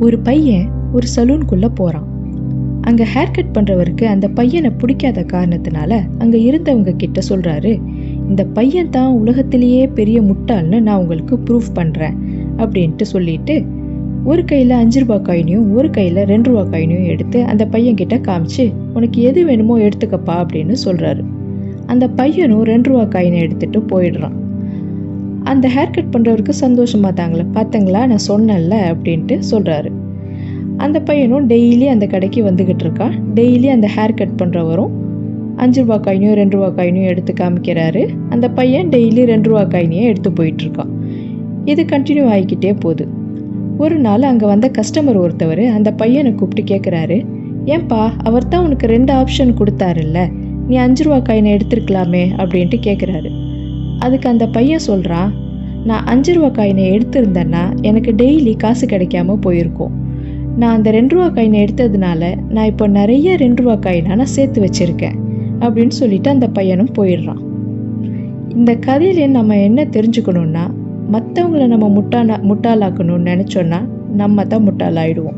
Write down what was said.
ஒரு பையன் ஒரு சலூனுக்குள்ள போறான். அங்க ஹேர் கட் பண்றவருக்கு அந்த பையனை பிடிக்காத காரணத்தினால அங்க இருந்தவங்க கிட்ட சொல்றாரு, இந்த பையன் தான் உலகத்திலேயே பெரிய முட்டாள்னு நான் உங்களுக்கு ப்ரூஃப் பண்றேன் அப்படின்ட்டு சொல்லிட்டு ஒரு கையில 5 ரூபாய் காயினையும் ஒரு கையில 2 ரூபாய் காயினையும் எடுத்து அந்த பையன் கிட்ட காமிச்சு, உனக்கு எது வேணுமோ எடுத்துக்கப்பா அப்படின்னு சொல்றாரு. அந்த பையனும் 2 ரூபாய் காயினை எடுத்துட்டு போயிடுறான். அந்த ஹேர் கட் பண்றவருக்கு சந்தோஷமா தாங்களே, பார்த்தங்களா நான் சொன்னேன்ல அப்படின்ட்டு சொல்றாரு. அந்த பையனும் டெய்லி அந்த கடைக்கு வந்துகிட்டு இருக்கான். டெய்லி அந்த ஹேர் கட் பண்றவரும் 5 ரூபாய் காயினையும் 2 ரூபாய் காயினையும் எடுத்து காமிக்கிறாரு. அந்த பையன் டெய்லி 2 ரூபாய் காயினையே எடுத்து போயிட்டு இருக்கான். இது கண்டினியூ ஆகிக்கிட்டே போகுது. ஒரு நாள் அங்கே வந்த கஸ்டமர் ஒருத்தவர் அந்த பையனை கூப்பிட்டு கேட்குறாரு, ஏன்பா அவர் தான் உனக்கு 2 ஆப்ஷன் கொடுத்தாருல்ல, நீ 5 ரூபா காயினை எடுத்துருக்கலாமே அப்படின்ட்டு கேட்குறாரு. அதுக்கு அந்த பையன் சொல்கிறான், நான் 5 ரூபா காயினை எடுத்திருந்தேன்னா எனக்கு டெய்லி காசு கிடைக்காம போயிருக்கும். நான் அந்த 2 ரூபா காயினை எடுத்ததுனால நான் இப்போ நிறைய 2 ரூபா காயினை நான் சேர்த்து வச்சுருக்கேன் அப்படின்னு சொல்லிட்டு அந்த பையனும் போயிடுறான். இந்த கதையில நம்ம என்ன தெரிஞ்சுக்கணும்னா, மற்றவங்கள நம்ம முட்டாளாக்கணும்னு நினச்சோன்னா நம்ம தான் முட்டாளாயிடுவோம்.